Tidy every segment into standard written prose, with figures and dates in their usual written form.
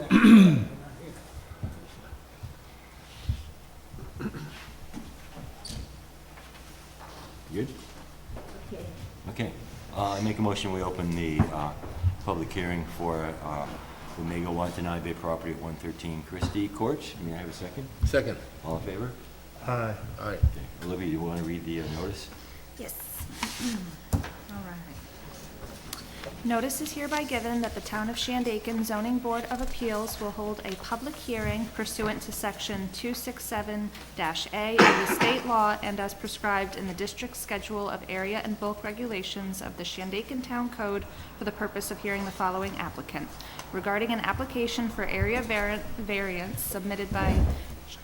Good? Okay. Okay. I make a motion, we open the public hearing for the Mega Watanabe property at 113 Christie Court. May I have a second? Second. All in favor? Aye. Aye. Okay. Olivia, do you want to read the notice? Yes. All right. Notice is hereby given that the Town of Shandaken Zoning Board of Appeals will hold a public hearing pursuant to Section 267-A of the state law and as prescribed in the district schedule of area and bulk regulations of the Shandaken Town Code for the purpose of hearing the following applicant. Regarding an application for area variance submitted by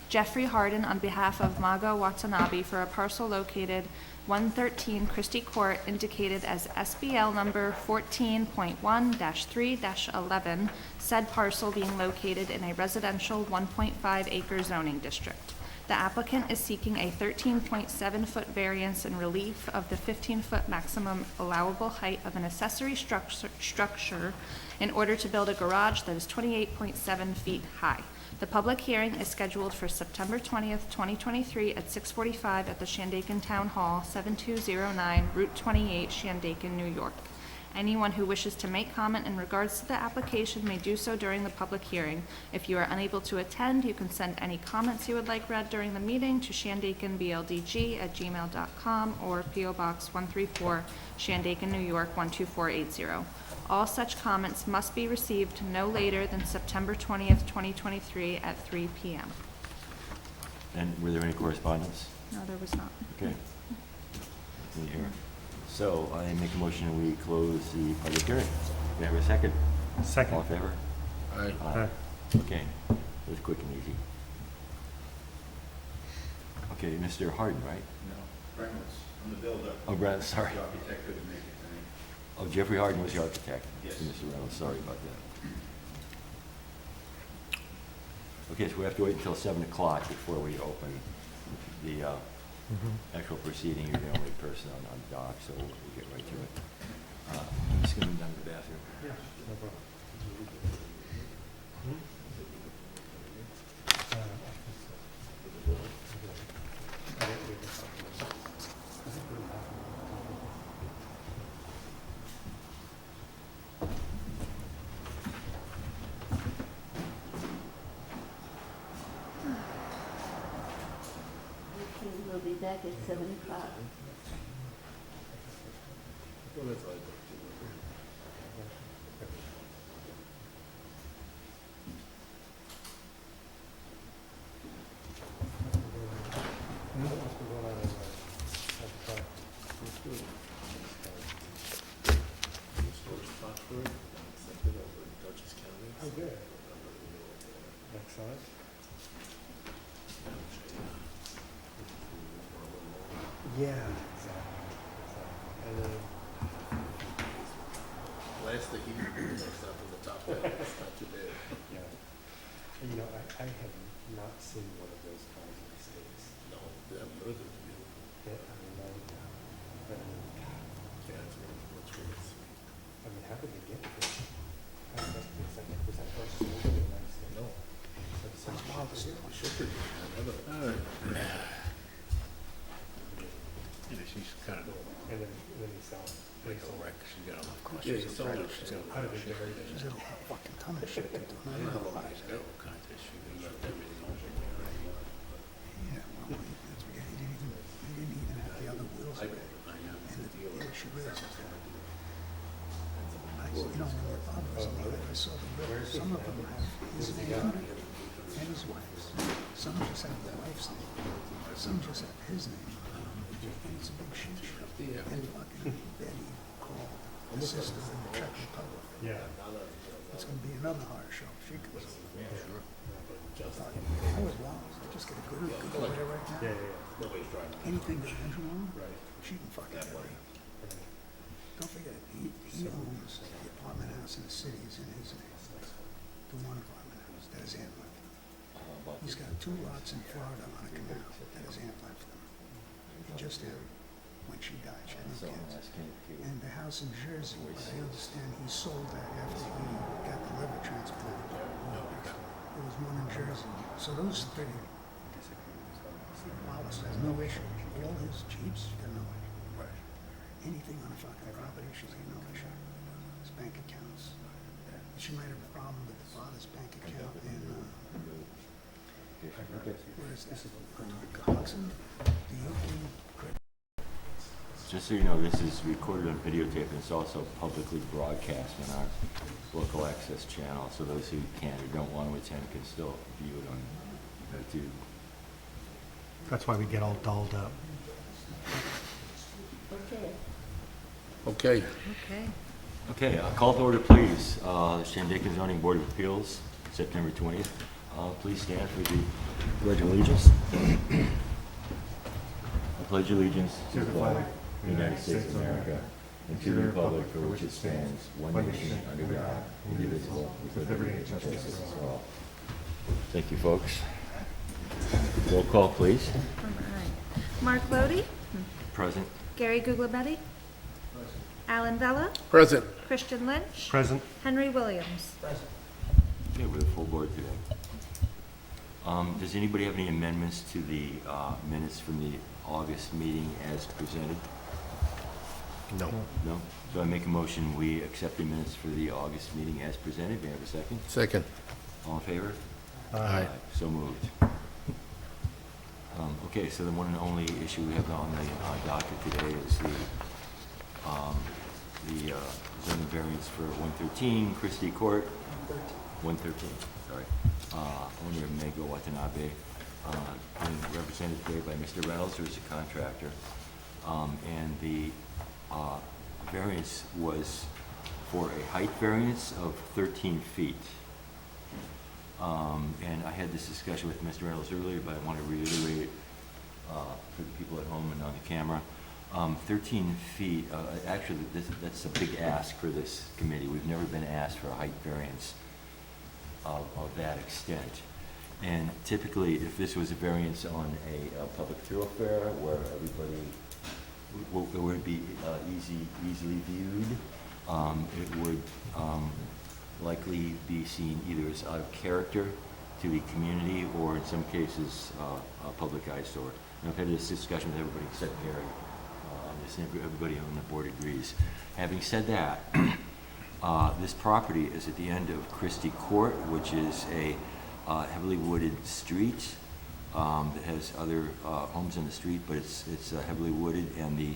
Jeffrey Harden on behalf of Maga Watanabe for a parcel located 113 Christie Court indicated as SBL number 14.1-3-11, said parcel being located in a residential 1.5 acre zoning district. The applicant is seeking a 13.7-foot variance in relief of the 15-foot maximum allowable height of an accessory structure in order to build a garage that is 28.7 feet high. The public hearing is scheduled for September 20th, 2023 at 6:45 at the Shandaken Town Hall, 7209 Route 28, Shandaken, New York. Anyone who wishes to make comment in regards to the application may do so during the public hearing. If you are unable to attend, you can send any comments you would like read during the meeting to shandakenbldg@gmail.com or P.O. Box 134, Shandaken, New York 12480. All such comments must be received no later than September 20th, 2023 at 3 p.m. And were there any correspondence? No, there was not. Okay. In here. So I make a motion that we close the public hearing. May I have a second? Second. All in favor? Aye. Aye. Okay. It was quick and easy. Okay, Mr. Harden, right? No, Reynolds, I'm the builder. Oh, Brad, sorry. The architect couldn't make it tonight. Oh, Jeffrey Harden was the architect? Yes. Mr. Reynolds, sorry about that. Okay, so we have to wait until 7 o'clock before we open the actual proceeding. You're the only person on dock, so we'll get right to it. I'm just going down to the bathroom. Yeah, no problem. Okay, we'll be back at 7 o'clock. Oh, good. Excellent. Yeah, exactly. And then, Last the heat, next up in the top end, it's not too bad. yeah. And, you know, I have not seen one of those cars in the States. No, they haven't heard of it. Yeah, I mean, but, Yeah, it's really sweet. I mean, how did they get it? It's like, was that first sold in the United States? No. So it's such wild shit. Shipped it, never. Yeah, she's kind of And then he sells it. like a wreck. She's got a lot of Yeah, questions. he sold it. She's got a How lot did of they shit. bury She's that? got a fucking ton of shit to do. I don't know how long it's got. All kinds of shit. She left everything over there. Yeah, well, that's why he didn't even have the other wheels I ready. I know. And the issue is that, you know, when your father was alive, I saw the will. Some of them have his name on it and his wife's. Some just have the wife's name. Some just have his name. And it's a big shit show. Yeah. And fucking Betty called the sister in the Czech Republic. Yeah. It's gonna be another horror show. She goes, Just, I was lost. I just get a good way right now. Yeah, yeah, nobody's driving. Anything that ends wrong, Right. she can fucking get it. Don't forget, he owns the apartment house in the city is in his name. The one apartment house that his aunt left him. He's got 2 lots in Florida on a canal that his aunt left him. He just had when she died, she had no kids. And the house in Jersey, I understand he sold that after he got the liver transplant. Jersey. So those three, Wallace has no issue. All his Jeeps, she's got no issue. Anything on a fucking property, she's got no issue. His bank accounts. She might have a problem with the father's bank account in, where is this? Hudson, the UK. Just so you know, this is recorded on videotape, and it's also publicly broadcast on our local access channel, so those who can or don't want to attend can still view it on YouTube. That's why we get all dolled up. Okay. Okay, Okay. Okay, call to order, please. The Shandaken Zoning Board of Appeals, September 20th. Please stand for the Pledge of Allegiance. I pledge allegiance to the flag of the United States of America and to the republic for which it stands, one nation, under God, indivisible, with liberty and justice for all. Thank you, folks. Roll call, please. All right. Mark Lodi, Present. Gary Guglielmetti, Alan Vella, present. Christian Lynch, Present? Henry Williams. Okay, we're a full board today. Does anybody have any amendments to the minutes from the August meeting as presented? No. No? So I make a motion, we accept the minutes for the August meeting as presented. May I have a second? Second. All in favor? Aye. So moved. Okay, so the one and only issue we have on the docket today is the zoning variance for 113 Christie Court. 113, sorry. Owner Mego Watanabe, being represented today by Mr. Reynolds, who is a contractor. And the variance was for a height variance of 13 feet. And I had this discussion with Mr. Reynolds earlier, but I want to reiterate it for the people at home and on the camera. 13 feet, actually, that's a big ask for this committee. We've never been asked for a height variance of that extent. And typically, if this was a variance on a public thoroughfare where everybody, it would be easily viewed, it would likely be seen either as out of character to the community or in some cases a public eyesore. And I've had this discussion with everybody except Gary on this, and everybody on the board agrees. Having said that, this property is at the end of Christie Court, which is a heavily wooded street that has other homes in the street, but it's heavily wooded, and the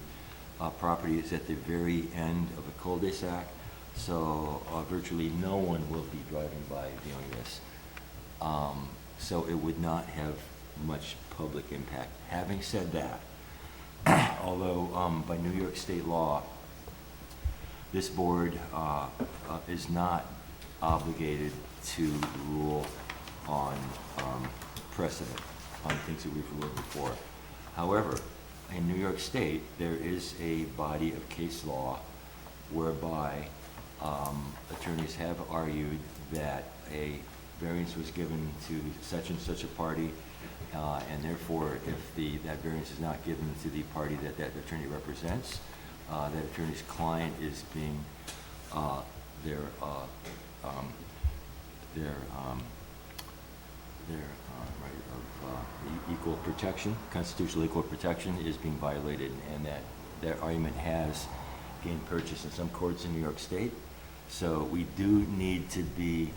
property is at the very end of a cul-de-sac, so virtually no one will be driving by viewing this. So it would not have much public impact. Having said that, although by New York state law, this board is not obligated to rule on precedent, on things that we've ruled before. However, in New York State, there is a body of case law whereby attorneys have argued that a variance was given to such and such a party, and therefore, if that variance is not given to the party that that attorney represents, that attorney's client is being their right of equal protection, constitutional equal protection, is being violated, and that their argument has gained purchase in some courts in New York State. So we do need to be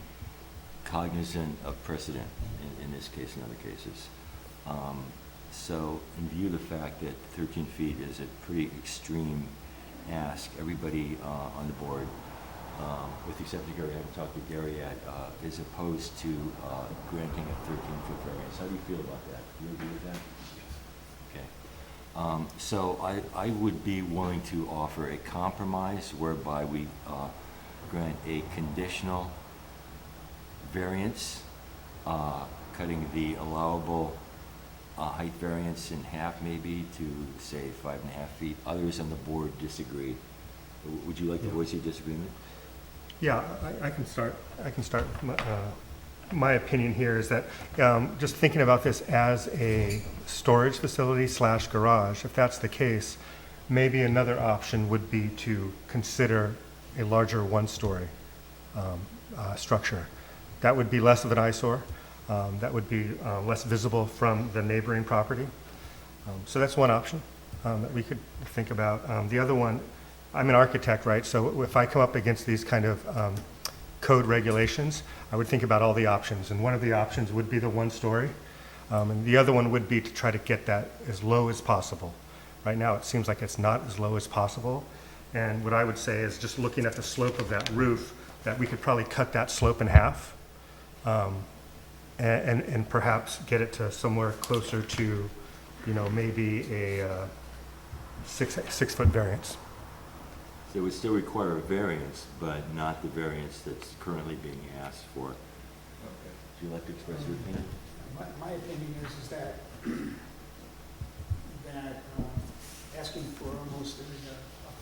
cognizant of precedent in this case and other cases. So in view of the fact that 13 feet is a pretty extreme ask, everybody on the board, with the exception of Gary, I haven't talked to Gary yet, is opposed to granting a 13-foot variance. How do you feel about that? Do you agree with that? Okay. So I would be willing to offer a compromise whereby we grant a conditional variance, cutting the allowable height variance in half maybe to say 5.5 feet. Others on the board disagree. Would you like to voice your disagreement? Yeah, I can start. My opinion here is that just thinking about this as a storage facility / garage, if that's the case, maybe another option would be to consider a larger one-story structure. That would be less of an eyesore. that would be less visible from the neighboring property. So that's one option that we could think about. The other one, I'm an architect, right? So if I come up against these kind of code regulations, I would think about all the options. And one of the options would be the one-story. And the other one would be to try to get that as low as possible. Right now, it seems like it's not as low as possible. And what I would say is, just looking at the slope of that roof, that we could probably cut that slope in half, and perhaps get it to somewhere closer to, maybe a 6-foot variance. So it would still require a variance, but not the variance that's currently being asked for. Would you like to express your opinion? My opinion is that, asking for almost a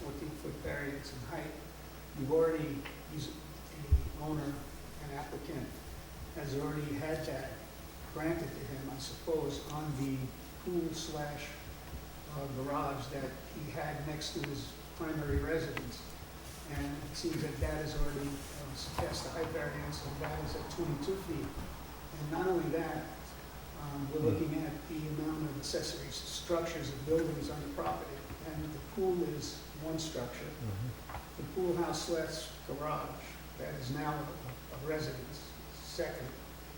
14-foot variance in height, we've already, the owner and applicant has already had that granted to him, I suppose, on the pool slash garage that he had next to his primary residence. And it seems that that has already surpassed the height variance, and that is at 22 feet. And not only that, we're looking at the amount of accessory structures and buildings on the property. And the pool is one structure. The pool house slash garage, that is now a residence, second.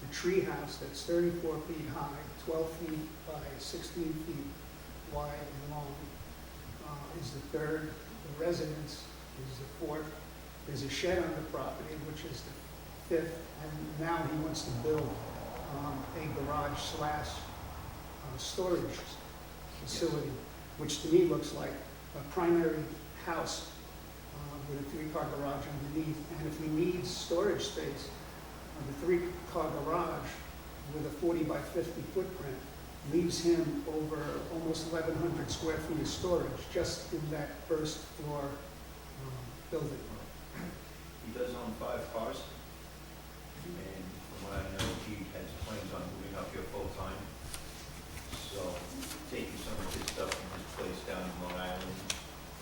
The tree house, that's 34 feet high, 12 feet by 16 feet wide and long, is the third. The residence is the fourth. There's a shed on the property, which is the fifth. And now he wants to build a garage slash storage facility, which to me looks like a primary house with a 3-car garage underneath. And if he needs storage space, the 3-car garage with a 40 by 50 footprint leaves him over almost 1,100 square feet of storage just in that first floor building. He does own 5 cars, and from what I know, he has plans on moving up here full-time. So taking some of his stuff from his place down in Long Island,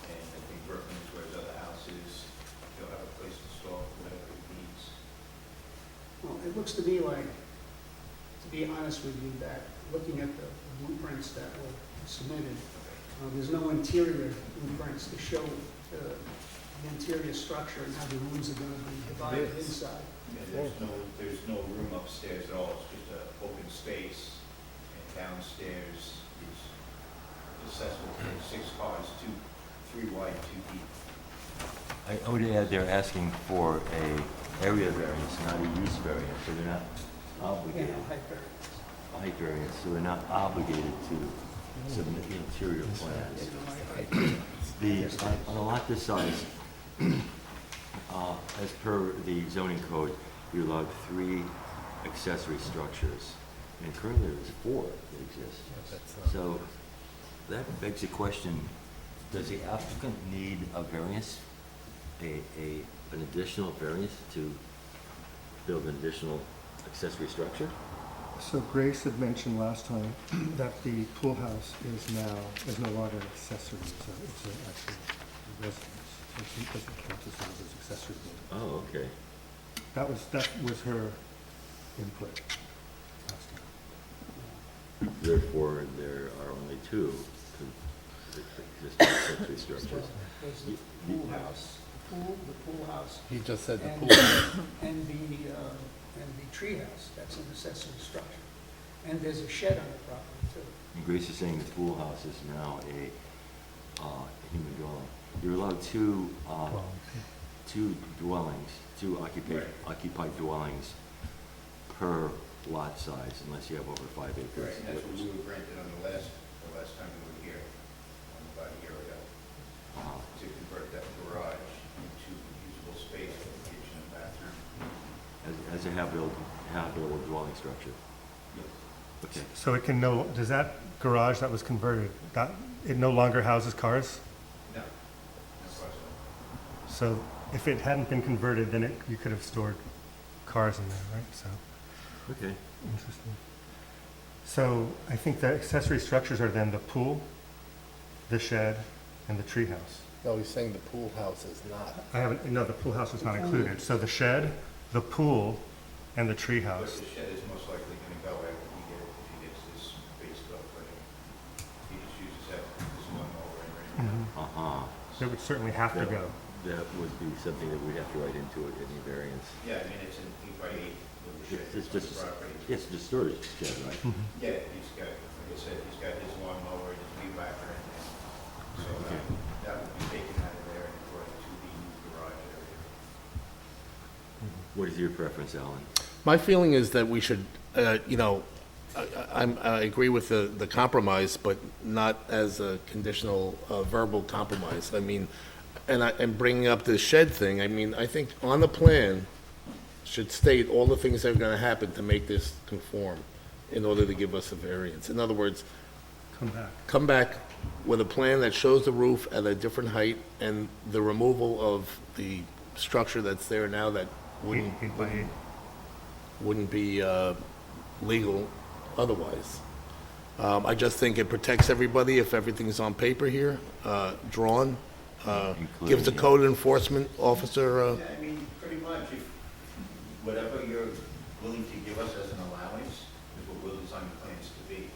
and I think Brooklyn is where his other house is. He'll have a place to store whatever he needs. Well, it looks to me like, to be honest with you, that looking at the blueprints that were submitted, there's no interior blueprints to show the interior structure and how the rooms are going to be divided inside. Yeah, there's no room upstairs at all. It's just an open space, and downstairs is accessible for 6 cars, 3 wide, 2 deep. I would add, they're asking for a area variance, not a use variance, so they're not obligated. Height variance. Height variance, so they're not obligated to submit the interior plans. On a lot this size, as per the zoning code, you're allowed 3 accessory structures, and currently there's 4 that exist. So that begs the question, does the applicant need a variance, an additional variance to build an additional accessory structure? So Grace had mentioned last time that the pool house is no longer an accessory, it's an actual residence. It doesn't count as one of those accessory buildings. Oh, okay. That was her input last time. Therefore, there are only 2 existing accessory structures. There's the pool house, the pool house, He just said the and, pool. and the tree house, that's an accessory structure. And there's a shed on the property too. And Grace is saying the pool house is now a human dwelling. You're allowed 2 dwellings, 2 occupied dwellings per lot size, unless you have over 5 acres. Right, and that's what we were granted on the last time we were here, about a year ago, to convert that garage into usable space for the kitchen and bathroom. As a habitable dwelling structure. Yes. Okay. So it can does that garage that was converted, it no longer houses cars? No, that's what I So if it hadn't been converted, then you could have stored cars in there, right? So, Okay. interesting. So I think the accessory structures are then the pool, the shed, and the tree house. No, he's saying the pool house is not. No, the pool house is not included. So the shed, the pool, and the tree But house. the shed is most likely Uh-huh. It would certainly have to go. That would be something that we'd have to write into it, any variance. Yeah, I mean, it's in, he probably ate little shit It's on just, his property. it's just storage shed, right? Yeah, he's got, like I said, he's got his lawnmower and his weed whacker in there. So Okay. that would be taken out of there and brought to the garage area. What is your preference, Alan? My feeling is that we should, I agree with the compromise, but not as a conditional verbal compromise. I mean, and bringing up the shed thing, I mean, I think on the plan should state all the things that are gonna happen to make this conform in order to give us a variance. In other words, come back with a plan that shows the roof at a different height and the removal of the structure that's there now that wouldn't 8 by 8. wouldn't be legal otherwise. I just think it protects everybody if everything's on paper here, drawn, gives the Including- code enforcement officer, Yeah, I mean, pretty much, if, whatever you're willing to give us as an allowance is what we'll design the plans to be.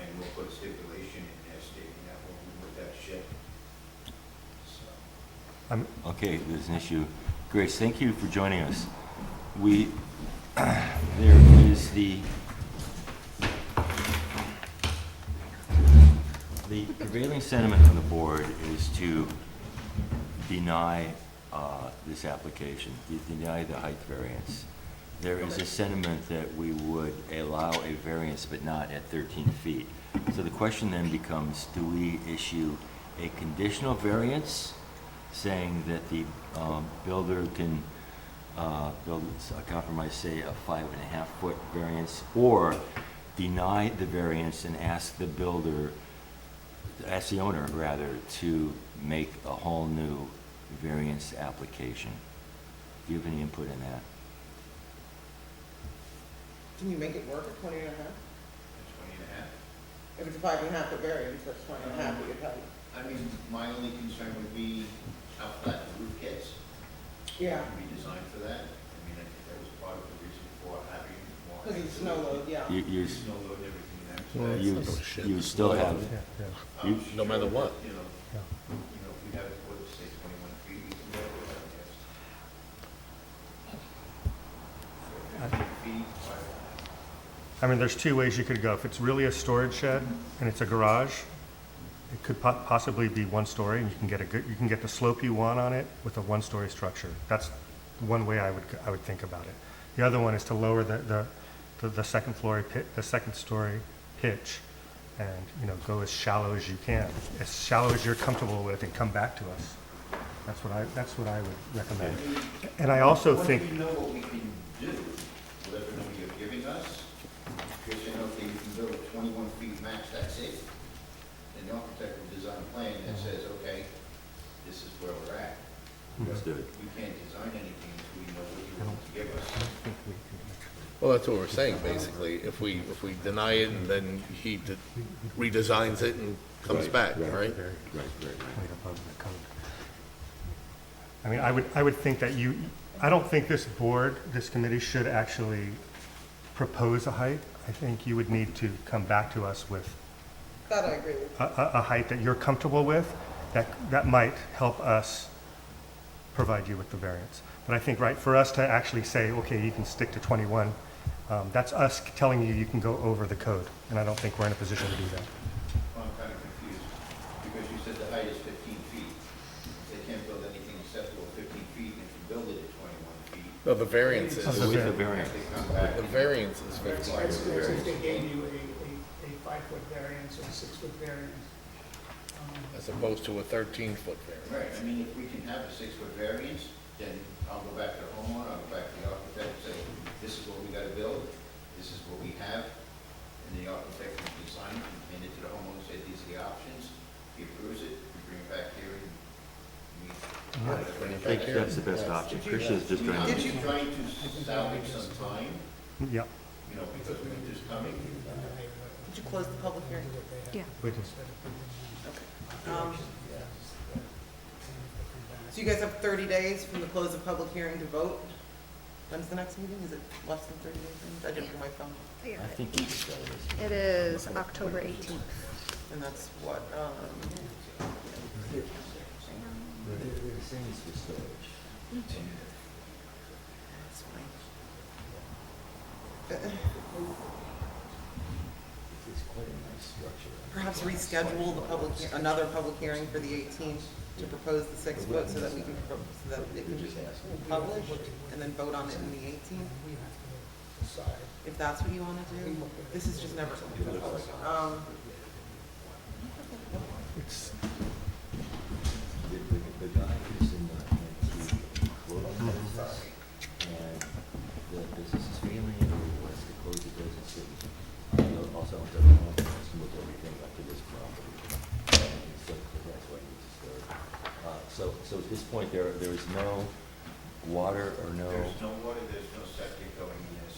And we'll put a stipulation in there stating that we'll remove that shed. So. Okay, there's an issue. Grace, thank you for joining us. There is the prevailing sentiment on the board is to deny this application, deny the height variance. There is a sentiment that we would allow a variance but not at 13 feet. So the question then becomes, do we issue a conditional variance saying that the builder can build a compromise, say a 5.5-foot variance, or deny the variance and ask the builder, ask the owner rather, to make a whole new variance application? Do you have any input in that? Can you make it work at 20 and a half? That's 20 and a half. If it's a 5.5 foot variance, that's 20 and a half at your height. I mean, my only concern would be how flat the roof gets. Yeah, Can be designed for that. I mean, I think that was part of the reason for having more. because it's snow load, yeah. Snow load and everything in there. Well, You, it's not no shit. you still have, I'm no matter sure what. that, You know, if we have it, what, say 21 feet, we can go with that, I guess. 15 feet, I mean, there's two ways you could go. If it's really a storage shed and it's a garage, it could possibly be 1 story, and you can get the slope you want on it with a 1-story structure. That's one way I would think about it. The other one is to lower the second story pitch, and go as shallow as you can, as shallow as you're comfortable with, and come back to us. That's what I would recommend. And I also think. Once we know what we can do, whatever number you're giving us, because you know, if you can build 21 feet max, that's it. Then the architect will design a plan that says, okay, this is where we're at. understood. We can't design anything until we know what you want to give us. Well, that's what we're saying, basically. If we deny it and then he redesigns it and comes back, right? Right. Right above the code. I mean, I would think that I don't think this board, this committee should actually propose a height. I think you would need to come back to us with That I agree with. a height that you're comfortable with, that might help us provide you with the variance. But I think, right, for us to actually say, okay, you can stick to 21, that's us telling you can go over the code, and I don't think we're in a position to do that. Well, I'm kind of confused, because you said the height is 15 feet. They can't build anything acceptable 15 feet, and if you build it at 21 feet. No, the variance is, So with the variance, They come back. the variance is 15. It's if they gave you a 5-foot variance or a 6-foot variance. As opposed to a 13-foot variance. Right, I mean, if we can have a 6-foot variance, then I'll go back to the homeowner, I'll go back to the architect and say, this is what we gotta build, this is what we have, and the architect can design it and hand it to the homeowner, say, these are the options, he approves it, we bring it back here and we. Bring it I think back here. that's the best option. Christian's just trying I'm to. just trying to salvage some time, Yeah. you know, because winter's coming. Did you close the public hearing? Yeah. We just- Okay. So you guys have 30 days from the close of public hearing to vote? When's the next meeting? Is it less than 30 days? I didn't put my phone. I think we just got it. It is October 18th. And that's what, They're saying it's for storage. That's fine. It's quite a nice structure. Perhaps reschedule the another public hearing for the 18th to propose the 6 foot so that we can, so that it can be published and then vote on it in the 18th. If that's what you want to do. This is just never something to public. It's, The guy is in the antique clothing business, and the business is failing, or wants to close the business, and also owns a home, wants to move everything up to this property. And so that's why he needs to store. So at this point, there is no water or no. There's no water, there's no septic going in this.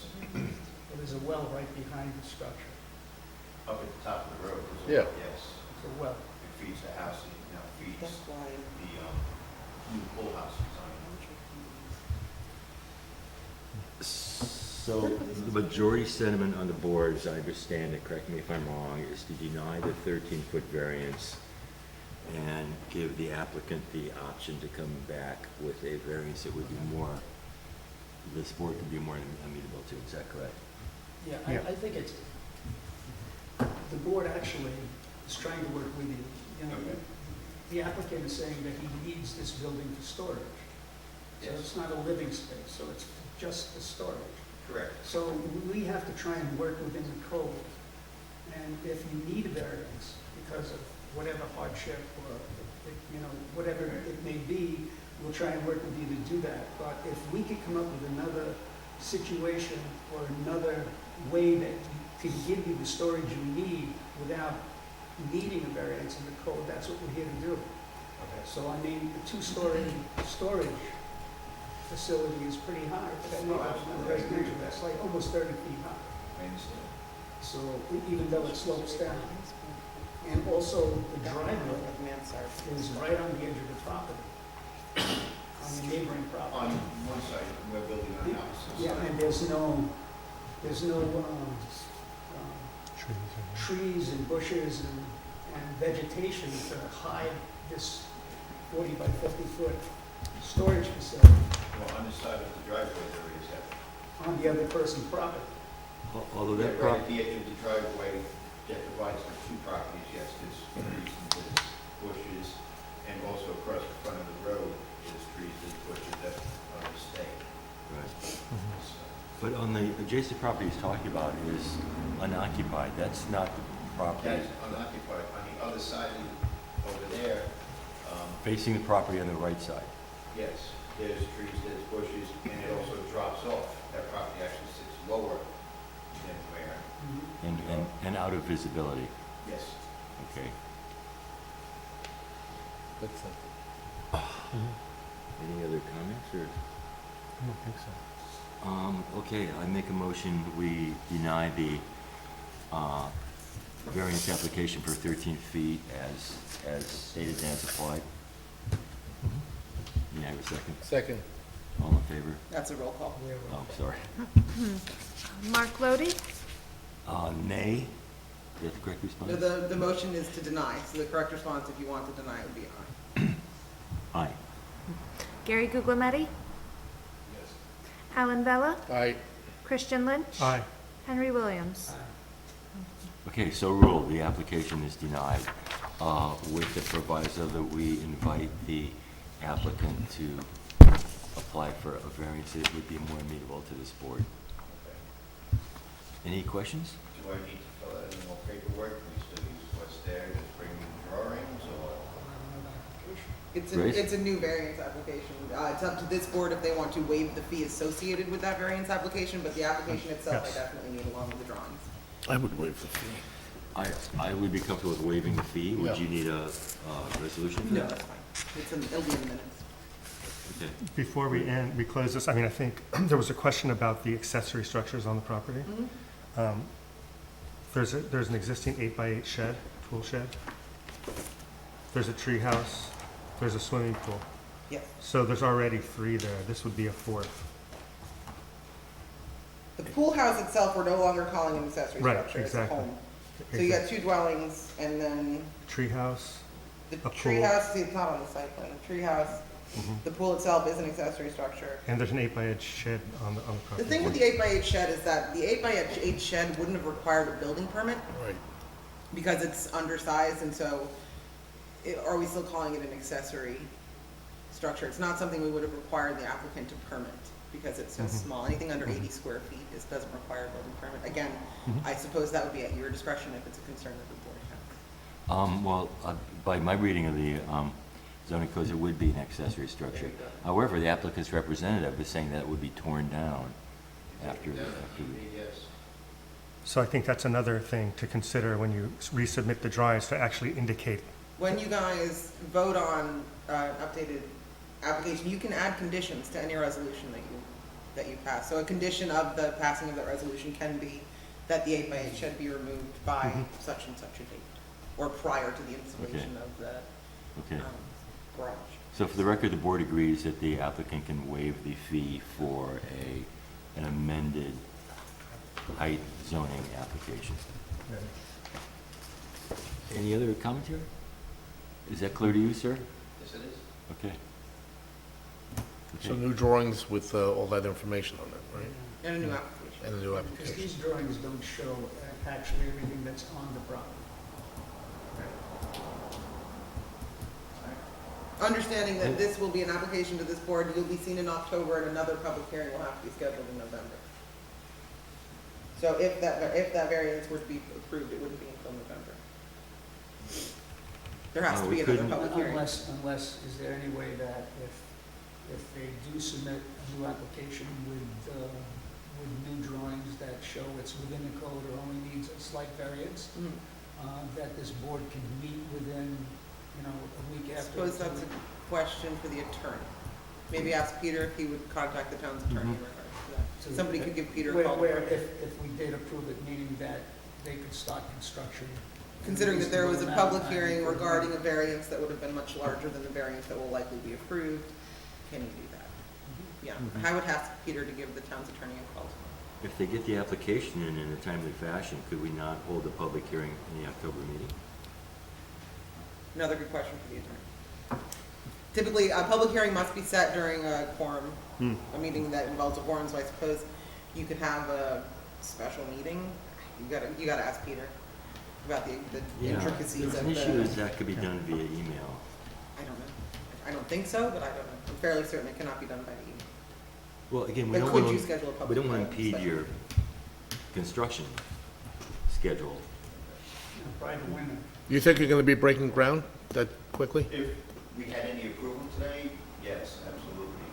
There's a well right behind the structure. Up at the top of the road, there's a Yeah. well, yes. It's a well. It feeds the house, it now feeds That's why. the new pool house design. So the majority sentiment on the board, as I understand it, correct me if I'm wrong, is to deny the 13-foot variance and give the applicant the option to come back with a variance that would be more, this board could be more amenable to. Is that correct? Yeah, Yeah. I think it's, the board actually is trying to work with you. You know, Okay. the applicant is saying that he needs this building for storage. So Yes. it's not a living space, so it's just for storage. Correct. So we have to try and work within the code. And if you need a variance because of whatever hardship or, you know, whatever it may be, we'll try and work with you to do that. But if we could come up with another situation or another way that can give you the storage you need without needing a variance in the code, that's what we're here to do. Okay. So I mean, the two-story storage facility is pretty high. That Oh, absolutely. residential, that's like almost 30 feet high. I understand. So even though it slopes down. And also the driveway Mansard. is right on the edge of the property, on the neighboring On property. one side, we're building a house. Yeah, and there's no trees and bushes and vegetation to hide this 40 by 50 foot storage facility Well, on the side of the driveway, there is that. on the other person's property. Although that Right at property, the edge of the driveway that divides the two properties, yes, there's trees and there's bushes, and also across the front of the road, there's trees, there's bushes that are to stay. right. So, But on the adjacent property he's talking about is unoccupied. That's not the property That's unoccupied. On the other side, over there, facing the property on the right side. yes, there's trees, there's bushes, and it also drops off. That property actually sits lower than where, And out of visibility. yes. Okay. That's not- Any other comments or? I don't think so. Okay, I make a motion, we deny the variance application for 13 feet as stated and as applied. May I have a second? Second. All in favor? That's a roll call. Oh, sorry. Mark Lodi, Nay? Is that the correct response? The motion is to deny, so the correct response, if you want to deny, would be aye. Aye. Gary Guglielmetti, Yes. Alan Vella, Aye. Christian Lynch, Aye. Henry Williams. Okay, so ruled, the application is denied, with the proviso that we invite the applicant to apply for a variance that would be more amenable to this board. Okay. Any questions? Do I need to fill out any more paperwork? We still use what's there, just bring in drawings, or? Grace? It's a new variance application. It's up to this board if they want to waive the fee associated with that variance application, but the application itself, I Yes. definitely need along with the drawings. I would waive the fee. I would be comfortable with waiving the fee. Would Yeah. you need a resolution for No, that? that's fine. It'll be in the minutes. Okay. Before we close this, I mean, I think there was a question about the accessory structures on the property. There's an existing 8x8 shed, tool shed. There's a tree house. There's a swimming pool. Yes. So there's already 3 there. This would be a 4th. The pool house itself, we're no longer calling an accessory Right, structure. It's a exactly. home. So you got 2 dwellings and then, Tree house, The a pool. treehouse, see, it's not on the site plan, the treehouse, the pool itself is an accessory structure. And there's an 8x8 shed on the The property. thing with the 8x8 shed is that the 8x8 shed wouldn't have required a building permit Right. because it's undersized, and so, are we still calling it an accessory structure? It's not something we would have required the applicant to permit, because it's so small. Anything under 80 square feet doesn't require a building permit. Again, I suppose that would be at your discretion if it's a concern that the board has. Well, by my reading of the zoning codes, it would be an accessory structure. However, the applicant's representative is saying that it would be torn down after. Yes. So I think that's another thing to consider when you resubmit the drawings, to actually indicate. When you guys vote on an updated application, you can add conditions to any resolution that you pass. So a condition of the passing of that resolution can be that the 8x8 should be removed by such and such a date, or prior to the installation of the Okay. garage. So for the record, the board agrees that the applicant can waive the fee for an amended height zoning application. Any other commentary? Is that clear to you, sir? Yes, it is. Okay. So new drawings with all that information on it, right? And a new application. And a new Because application. these drawings don't show actually everything that's on the property. Understanding that this will be an application to this board, you'll be seen in October, and another public hearing will have to be scheduled in November. So if that variance were to be approved, it wouldn't be until November. There has to we be another couldn't- public hearing. Unless, is there any way that if they do submit a new application with new drawings that show it's within the code or only needs a slight variance, Mhm. that this board can meet within, a week I after? suppose that's a question for the attorney. Maybe ask Peter if he would contact the town's attorney in regards to that. So- Somebody could give Peter a Where, call. if we did approve it, meaning that they could start construction. Considering that there was a reasonable public amount of time hearing for- regarding a variance that would have been much larger than the variance that will likely be approved, can you do that? Yeah, I would ask Peter to give the town's attorney a call. If they get the application in a timely fashion, could we not hold a public hearing in the October meeting? Another good question for the attorney. Typically, a public hearing must be set during a quorum, a meeting that involves a quorum, so I suppose you could have a special meeting. You gotta ask Peter about the intricacies The of issue is the, that could be done via email. I don't know. I don't think so, but I don't know. I'm fairly certain it cannot be done by email. Well, again, we But don't could want you to, schedule a we public don't want to hearing? impede your construction schedule. Prior to winter. You think you're gonna be breaking ground that quickly? If we had any approval today, yes, absolutely.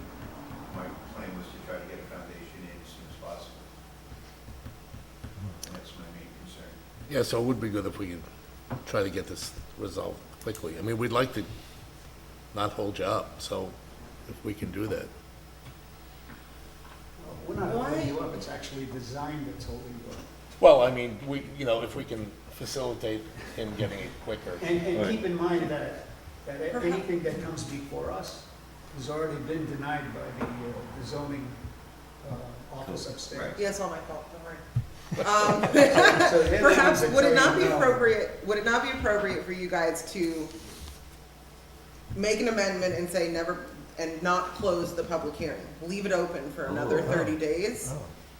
My plan was to try to get a foundation in as soon as possible. That's my main concern. Yeah, so it would be good if we could try to get this resolved quickly. I mean, we'd like to not hold you up, so if we can do that. We're not holding Why? you up, it's actually design that's holding you up. Well, I mean, if we can facilitate him getting it quicker. And keep in mind that anything that comes before us has already been denied by the zoning office upstairs. Yeah, it's all my fault, don't worry. So they're the Perhaps, ones that would it tell not you be no. appropriate for you guys to make an amendment and say never, and not close the public hearing? Leave it open for another 30 days?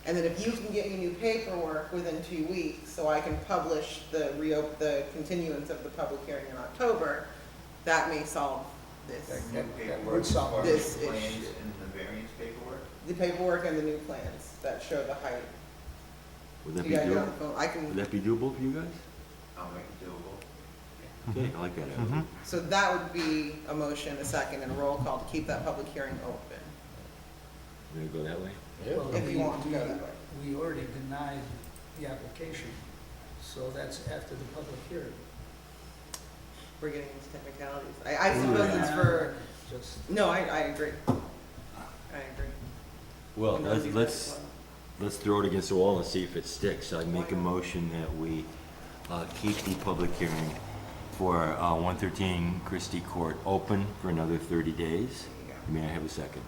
And then if you can get me new paperwork within 2 weeks, so I can publish the continuance of the public hearing in October, that may solve this. That Paperwork would as solve far this as the plans issue. and the variance paperwork. The paperwork and the new plans that show the height. Would that You be gotta get on doable? the phone, I Would can, that be doable for you guys? I'll make it doable. Okay, I like that attitude. so that would be a motion, a second, and a roll call to keep that public hearing open, You gonna go that way? Well, if you want to go we- that way. We already denied the application, so that's after the public hearing. We're getting into technicalities. I suppose it's for, Just, no, I agree. I agree. Well, You know the let's exact let's throw it against the wall and see if it sticks. I make a motion that we keep the public hearing for 113 Christie Court open for another 30 days. May I have a second?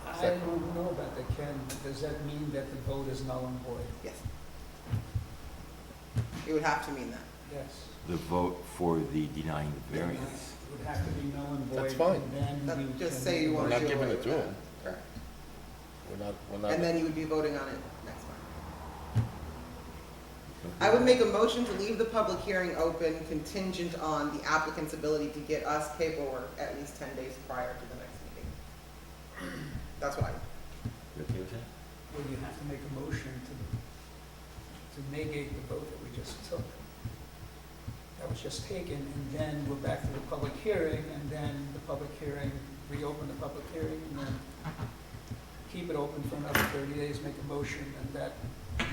I don't know about that, Ken. Does that mean that the vote is null and void? Yes. It would have to mean that. Yes. The vote for the denying the variance. would have to be null and void. That's fine. And then you Just can- say you We're want to not do giving away it with to that. him. Correct. We're not. And then you would be voting on it next month. I would make a motion to leave the public hearing open contingent on the applicant's ability to get us paperwork at least 10 days prior to the next meeting. That's what I would. You okay with that? Well, you have to make a motion to negate the vote that we just took. That was just taken, and then we're back to the public hearing, and then the public hearing, reopen the public hearing, and then keep it open for another 30 days, make a motion, and that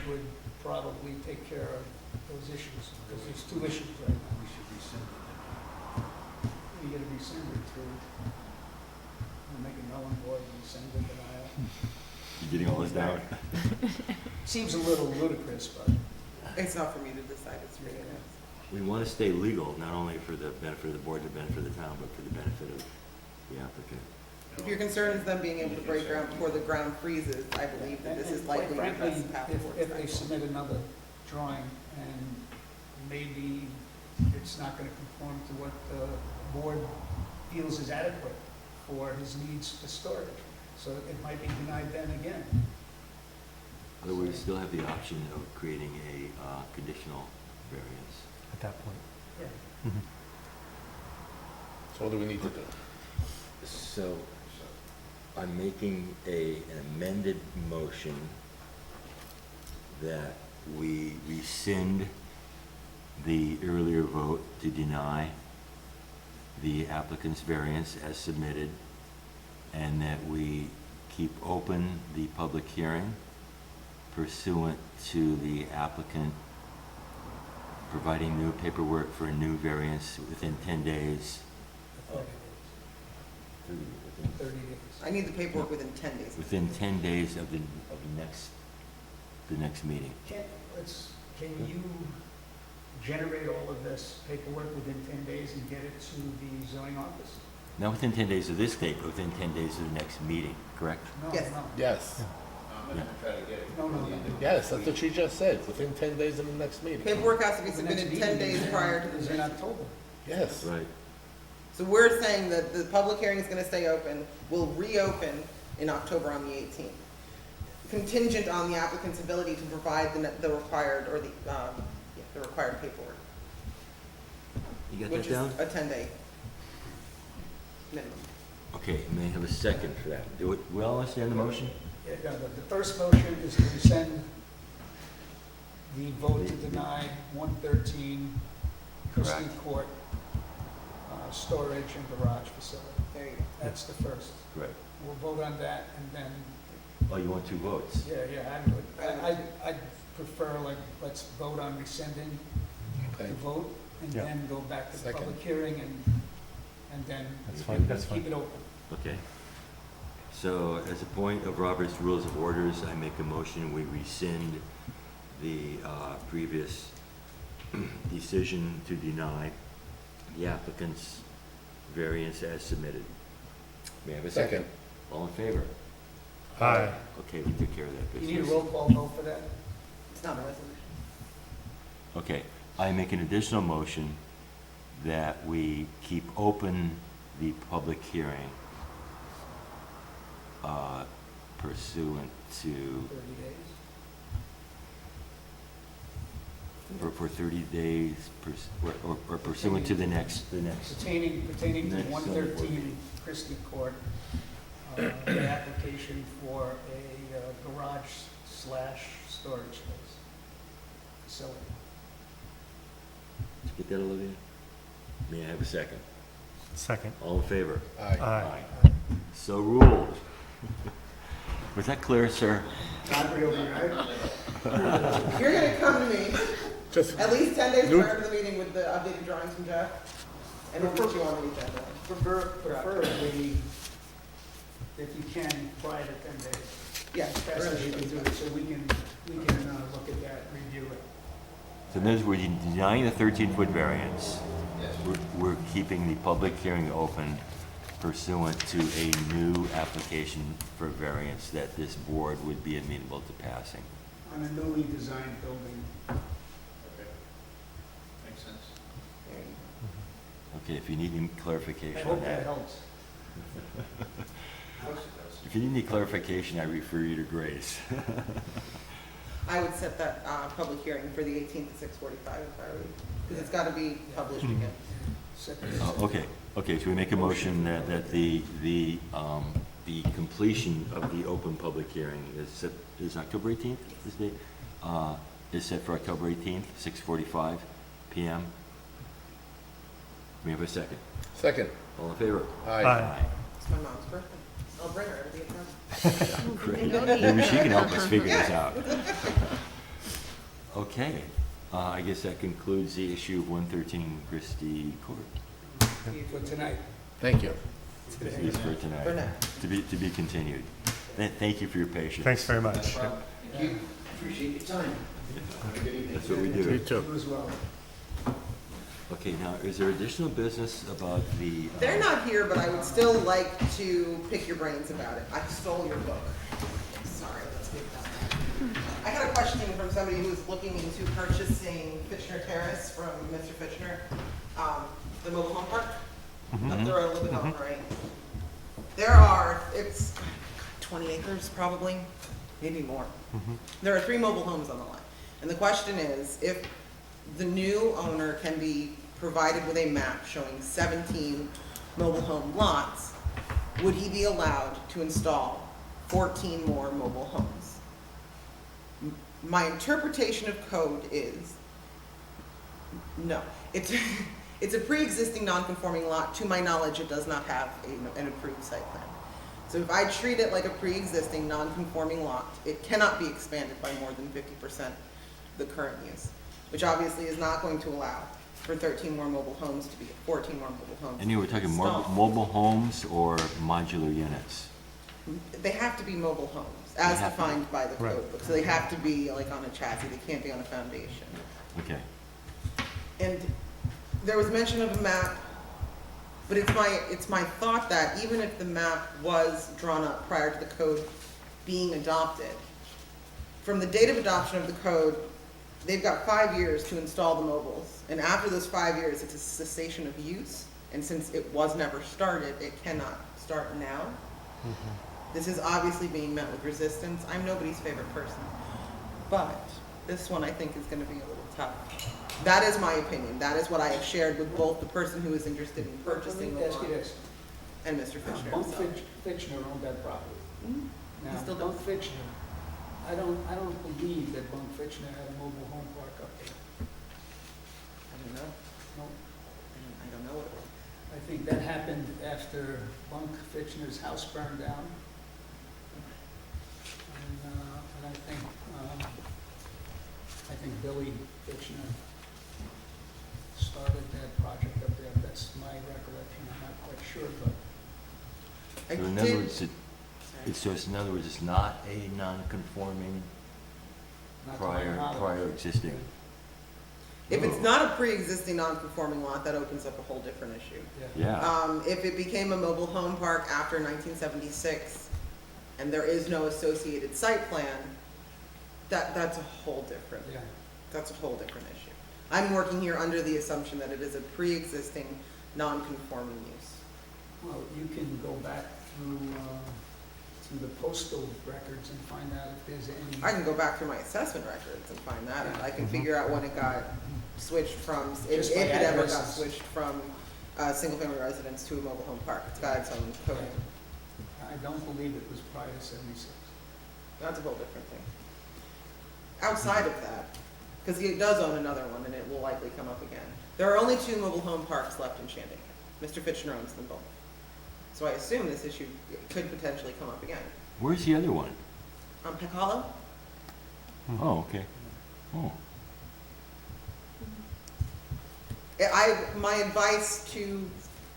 would probably take care of those issues, because there's two issues right now. We should rescind it. You gotta rescind it to, make a null and void, rescind it, denial. You getting all this down? Seems a little ludicrous, but It's not for me to decide, it's for you guys. We want to stay legal, not only for the benefit of the board, the benefit of the town, but for the benefit of the applicant. If your concern is them being able to break ground before the ground freezes, I believe that this is And likely quite your frankly, best path if towards they that. submit another drawing and maybe it's not gonna conform to what the board feels is adequate for his needs for storage, so it might be denied then again. Otherwise, we still have the option of creating a conditional variance. At that point. Yeah. So what do we need to do? So, I'm making an amended motion that we rescind the earlier vote to deny the applicant's variance as submitted, and that we keep open the public hearing pursuant to the applicant providing new paperwork for a new variance within 10 days. 30 days. I need the paperwork within 10 days. Within 10 days of the next meeting. Can you generate all of this paperwork within 10 days and get it to the zoning office? Not within 10 days of this date, but within 10 days of the next meeting, correct? No, Yes. no. Yes. I'm gonna try to get it. No, no, before the end of the Yes, that's week. what she just said, within 10 days of the next meeting. Paperwork has to be The next submitted meeting 10 days prior to is the in next. October. Yes. Right. So we're saying that the public hearing is gonna stay open, will reopen in October on the 18th. Contingent on the applicant's ability to provide the required, or the required paperwork, You got which that is down? a 10-day minimum. Okay, may I have a second for that? Do we all understand the motion? Yeah, no, the first motion is to rescind the vote to deny 113 Christie Correct. Court storage and garage facility. There you go. That's the first. Right. We'll vote on that, and then, Oh, you want two votes? yeah, I would, I'd prefer, like, let's vote on rescinding Okay. the vote, and Yeah. then go back to the Second. public hearing, and then That's fine, that's keep fine. it open. Okay. So as a point of Robert's Rules of Orders, I make a motion, we rescind the previous decision to deny the applicant's variance as submitted. May I have a second? Second. All in favor? Aye. Okay, we took care of that You business. need a roll call vote for that? It's not a resolution. Okay, I make an additional motion that we keep open the public hearing pursuant to, 30 days? for 30 days, or pursuant to the next. Pertaining to Next 113 Christie Court, the application for a garage/storage space facility. Did you get that, Olivia? May I have a second? Second. All in favor? Aye. Aye. So ruled. Was that clear, sir? Godfrey over here, right? You're gonna come to me Just, at least 10 days Luke. prior to the meeting with the updated drawings from Jeff, and we'll put you on the agenda. Preferably, if you can, prior to 10 days. Yeah, As fast as you can do it, so we can look at that, review it. So in other words, you're denying the 13-foot variance. Yes. We're keeping the public hearing open pursuant to a new application for variance that this board would be amenable to passing. On a newly designed building. Okay. Makes sense. There you Okay, if you need any clarification I on hope that that. helps. If you need any clarification, I refer you to Grace. I would set that, public hearing for the 18th at 6:45 if I were you, because it's gotta be published again. Okay, so we make a motion that the completion of the open public hearing is October 18th, this date? Is set for October 18th, 6:45 PM. We have a second. Second. All in favor? Aye. It's my mom's birthday. I'll bring her, it'll be a present. Great. Maybe she can help us figure this out. Okay, I guess that concludes the issue of 113 Christie Court. For tonight. Thank you. At least for tonight. For now. To be continued. Thank you for your patience. Thanks very much. Thank you. Appreciate your time. Have a good evening. That's what we You do. too. You as well. Okay, now, is there additional business about the? They're not here, but I would still like to pick your brains about it. I stole your book. Sorry, let's get that. I had a question from somebody who was looking into purchasing Fitchner Terrace from Mr. Fitchner, the mobile home park. Up there on Lebanon, right? There are, it's 20 acres probably, maybe more. There are 3 mobile homes on the lot. And the question is, if the new owner can be provided with a map showing 17 mobile home lots, would he be allowed to install 14 more mobile homes? My interpretation of code is, no. It's a pre-existing non-conforming lot. To my knowledge, it does not have an approved site plan. So if I treat it like a pre-existing non-conforming lot, it cannot be expanded by more than 50% the current use, which obviously is not going to allow for 13 more mobile homes to be, 14 more mobile homes. And you were to be talking installed. mobile homes or modular units? They have to be mobile homes, They as have to be. defined by the Right. code book. So they have to be like on a chassis, they can't be on a foundation. Okay. And there was mention of a map, but it's my thought that even if the map was drawn up prior to the code being adopted, from the date of adoption of the code, they've got 5 years to install the mobiles. And after those 5 years, it's a cessation of use. And since it was never started, it cannot start now. This is obviously being met with resistance. I'm nobody's favorite person. But this one I think is gonna be a little tough. That is my opinion. That is what I have shared with both the person who is interested in purchasing the Let me ask lot you this. and Mr. Fitchner Bunk himself. Fitchner owned that property. Mhm. Now, still Bunk does. Fitchner, I don't believe that Bunk Fitchner had a mobile home park up there. I don't know. No, I don't know what it was. I think that happened after Bunk Fitchner's house burned down. And I think Billy Fitchner started that project up there. That's my recollection. I'm not quite sure, but I So in other did- words, in other words, it's not a non-conforming not to my knowledge. prior existing. If it's not a pre-existing non-conforming lot, that opens up a whole different issue. Yeah. If it became a mobile home park after 1976, and there is no associated site plan, that's a whole different, Yeah. that's a whole different issue. I'm working here under the assumption that it is a pre-existing, non-conforming use. Well, you can go back through the postal records and find out if there's any. I can go back through my assessment records and find that out. I can figure out when it got switched from, if Just by it ever got addresses. switched from single-family residence to a mobile home park. It's got its own code. I don't believe it was prior to 76. That's a whole different thing. Outside of that, because he does own another one and it will likely come up again. There are only 2 mobile home parks left in Shandaken. Mr. Fitchner owns them both. So I assume this issue could potentially come up again. Where's the other one? Peck Hollow? Oh, okay. Oh, My advice to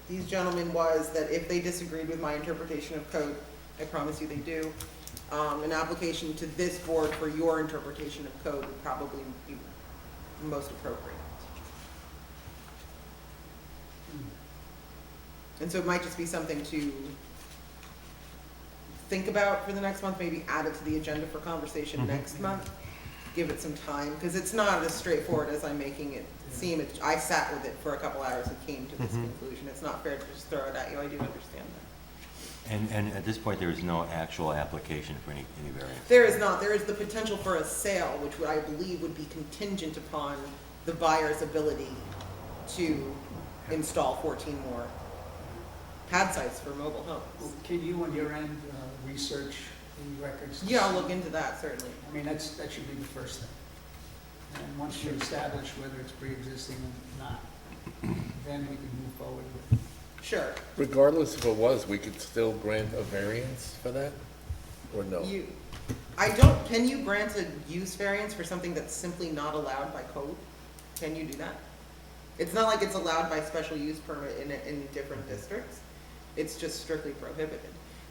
these gentlemen was that if they disagreed with my interpretation of code, I promise you they do, an application to this board for your interpretation of code would probably be most appropriate. And so it might just be something to think about for the next month, maybe add it to the agenda for conversation next month. give it some time, because it's not as straightforward as I'm making it seem. I sat with it for a couple hours and came to this conclusion. It's not fair to just throw it at you. I do understand that. And at this point, there is no actual application for any variance. There is not. There is the potential for a sale, which I believe would be contingent upon the buyer's ability to install 14 more pad sites for mobile Well, homes. Can you on your end research the records? to Yeah, I'll see- look into that, certainly. I mean, that should be the first thing. And once you establish whether it's pre-existing or not, then we can move forward with it. Sure. Regardless if it was, we could still grant a variance for that, or no? Can you grant a use variance for something that's simply not allowed by code? Can you do that? It's not like it's allowed by special use permit in different districts. It's just strictly prohibited.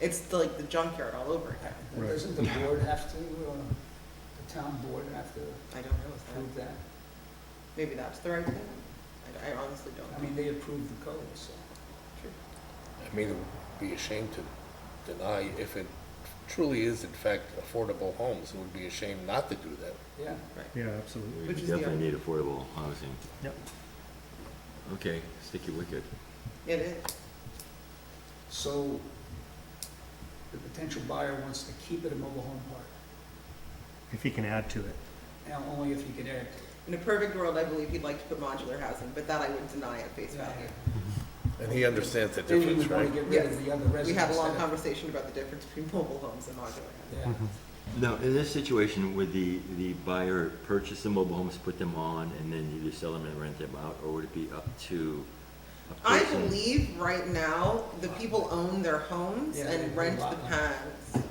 It's like the junkyard all over again. And doesn't the board have to, the town board have to I don't know, is approve that, that? maybe that's the right thing? I honestly don't I know. mean, they approve the code, so. I mean, it would be a shame to deny, if it truly is in fact affordable homes, it would be a shame not to do that. Yeah. Yeah, absolutely. We Which is the definitely need affordable housing. Yep. Okay, sticky wicket. It is. So the potential buyer wants to keep it a mobile home park, If he can add to it. and only if you can add to it. In a perfect world, I believe he'd like to put modular housing, but that I would deny at face value. And he understands the Then you difference, would want right? to get rid of the other residents. We had a long that have- conversation about the difference between mobile homes and modular housing. Yeah. Now, in this situation, would the buyer purchase the mobile homes, put them on, and then either sell them and rent them out, or would it be up to a I person? believe right now, the people own their homes Yeah, they and do rent lot the rent. pads.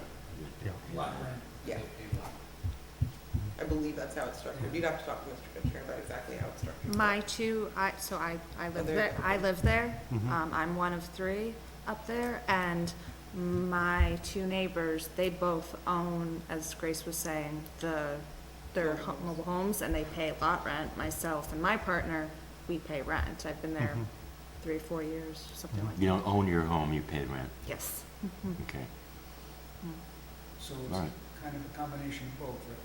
Lot rent. Yeah. I believe that's how it's structured. You'd have to talk to Mr. Fisher about exactly how it's structured. I live there- there, I'm one of 3 up there, and my 2 neighbors, they both own, as Grace was saying, their mobile homes, and they pay lot rent. Myself and my partner, we pay rent. I've been there 3 or 4 years, something like that. You don't own your home, you pay rent. Yes. Okay, So all it's right. kind of a combination of both right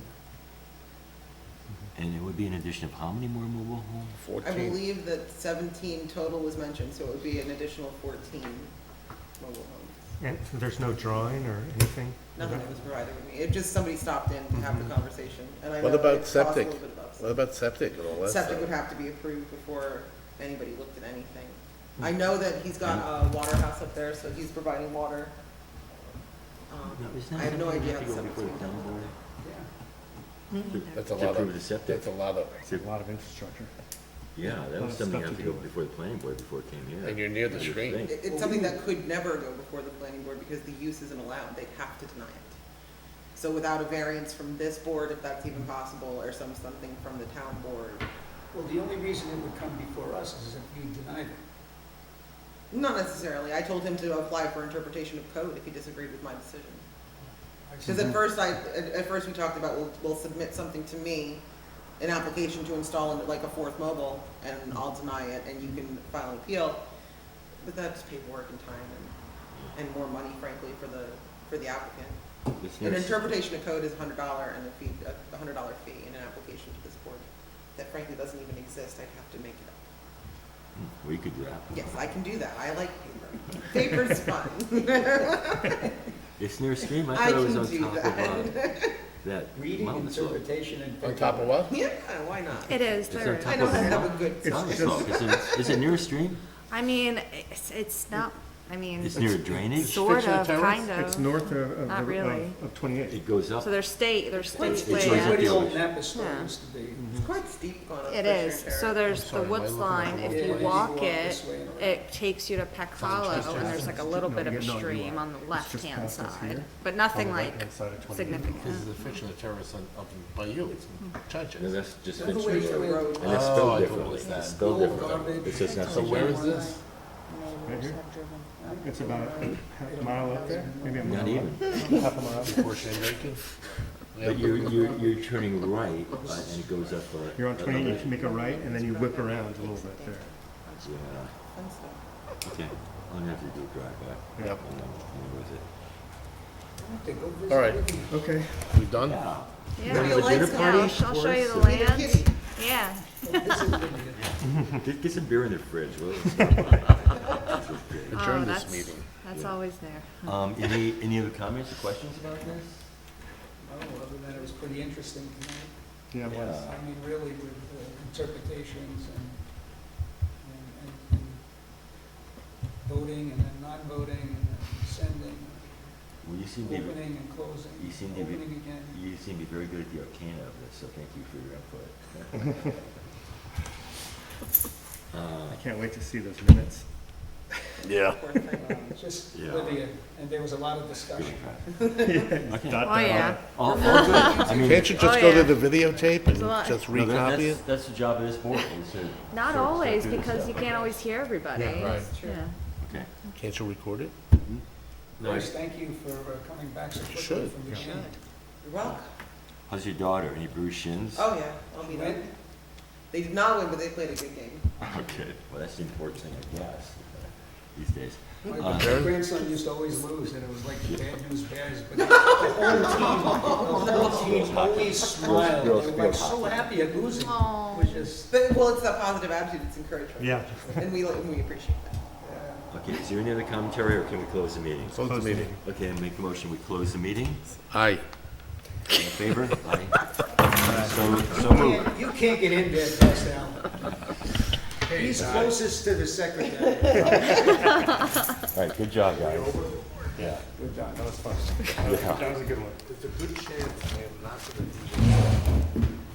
And it would be an addition of how many more mobile homes? I 14. believe that 17 total was mentioned, so it would be an additional 14 mobile homes. And there's no drawing or anything? Nothing that was provided with me. It just, somebody stopped in to have the conversation. And I What know about it costs a septic? little bit about What about septic and all that Septic stuff? would have to be approved before anybody looked at anything. I know that he's got a water house up there, so he's providing water. No, isn't that I have no something we idea how have the to go septic's before being the town done. board? now. Yeah. That's a To lot approve the of, septic? that's a lot of, It's a lot of infrastructure. Yeah, that Lot was of something you stuff have to to go do. before the planning board before it came here. and you're near the I would stream. think. It's something that could never go before the planning board because the use isn't allowed. They'd have to deny it. So without a variance from this board, if that's even possible, or something from the town board, Well, the only reason it would come before us is if you denied it. not necessarily. I told him to apply for interpretation of code if he disagreed with my decision. Because at first we talked about, we'll submit something to me, an application to install like a 4th mobile, and I'll deny it, and you can file an appeal. But that's paperwork and time and more money, frankly, for the applicant. It's An near- interpretation of code is $100 and a $100 fee in an application to this board that frankly doesn't even exist. I'd have to make it up. We could do that. Yes, I can do that. I like paper. Paper's fun. It's near a stream, I I thought it was can on do top of that Reading, mountain slope. interpretation, and. On top of what? Yeah, why not? It is, It's there on is. top I know of how to a have a mountain. good. Mountain slope. Is it near a stream? I mean, it's not, I mean, It's near a drainage? sort Fiction of, terrace? kind It's of. north of, Not really. of 28. It goes up. So there's state It's way like Where out. the a- old Napa store Yeah. used to be. It's quite steep going up. It Fisher is, Terrace. so there's the sorry, am I woods looking line, at the if wrong you place? walk You go it, this way and around. it takes you to Peck Hollow, and there's like a little bit of a No, you stream are. on the It's just left-hand past us side, here, but nothing on the like right-hand side of 28. significant. This is the Fisher Terrace up by you, No, Churches. that's just The other Finch way Street. to the road. And it's Oh, spelled I thought it differently. was that. It's spelled Old differently. garbage. It's just not So where is this? Right here? It's about half a mile up there, maybe a mile. Not up. even. Half a mile. Before Shandaken? But you're turning right, and it goes up. You're on 28, you make a right, and then you whip around a little bit there. Yeah, Fun stuff. okay. I'm gonna have to do a drive-by. Yep. And then was it? To go visit All right. with you. Okay. We done? Yeah. Yeah. What do you like Yeah, I'll show you the We need a land. kitty. Yeah. Get some beer in the fridge, will you? Adjourn Oh, this that's- meeting. That's always there. Any other comments or questions about this? No, other than it was pretty interesting tonight. Yeah, it was. I mean, really with interpretations and voting and then non-voting and then sending, Well, you seem to be, opening and closing, you seem to be, opening again. you seem to be very good at the arcana of this, so thank you for your input. I can't wait to see those minutes. Yeah. Just Yeah. Lydia, and there was a lot of discussion. Okay. Oh, yeah. All good. I mean, Can't you just Oh, go yeah. to the videotape and a lot. just no, recopy it? that's the job of this board, is to. Not sort of always, do this because stuff. you can't always hear everybody. Yeah, right. Yeah. Okay. Can't you record it? No, Grace, thank you for coming back so quickly should. from the beginning. You're welcome. how's your daughter? Any bruised shins? Oh, yeah, I'll be there. They did not win, but they played a good game. Okay, well, that's the important thing, I guess, these days. My grandson used to always lose, and it was like the bad news bears, but the whole team always smiled. They were like so happy at losing. It Oh. was just, But, well, it's that positive attitude, it's encouragement. Yeah. And we appreciate that. Okay, is there any other commentary, or can we close the meeting? Close the meeting. Okay, make a motion, we close the meeting. Aye. All in favor? Aye. So moved. you can't get in there past Al. He's closest to the secretary. All right, good job, guys. Yeah. Good job, that was fun. Yeah. That was a good one. There's a good chance I am not gonna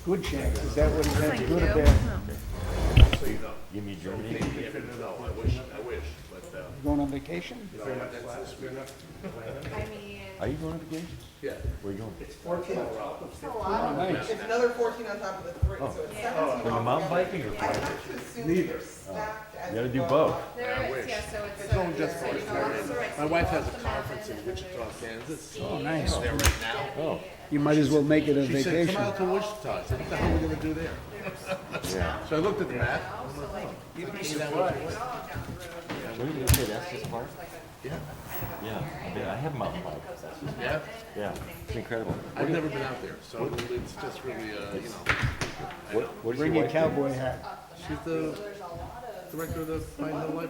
Good chance, is that what he had, Thank good you. or bad? so you know. Give me Germany. No, I wish, but, You going on vacation? I mean, Are you going on vacation? yeah. Where are you going? Oh, nice. It's another 14 on top of the 3, so it's 17. Are you mountain biking or I flying? have to assume that they're stacked as You gotta you do go both. up. there is, yeah, so it's. Going just for my wife has a conference in Wichita, Kansas. Oh, nice. There right now. Oh, You might as well make it a She said, vacation. come out to Wichita. I said, what the hell are we gonna do there? yeah. So I looked at the map. You'd be surprised. What did you say, that's this park? Yeah, Yeah, I have a mountain bike. That's just- yeah. Yeah, it's incredible. I've never been out there, so it's just really, you know. What is Bring your your wife do? cowboy hat. She's the director of the Pine Hill Library.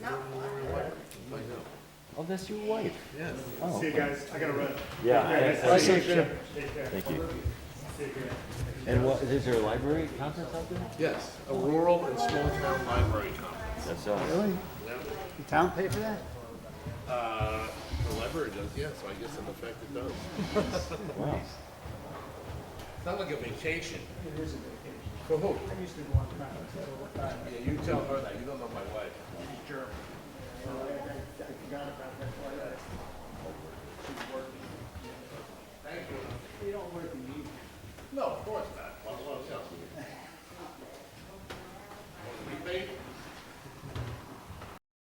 Pine Hill. Oh, that's your wife. Yes. Oh, See you guys, I gotta run. yeah. Bye, Chip. Thank you. And what, is there a library conference out there? Yes, a rural and small town library conference. That's Really? The town pay for that? The library does, yes, so I guess in effect it does. Wow. It's not like a vacation. It is a vacation. For who? I used to go on conferences all the time. Yeah, you tell her that, you don't know my wife. She's German. I forgot about that. She's working. Thank you. You don't work in the evening. No, of course not.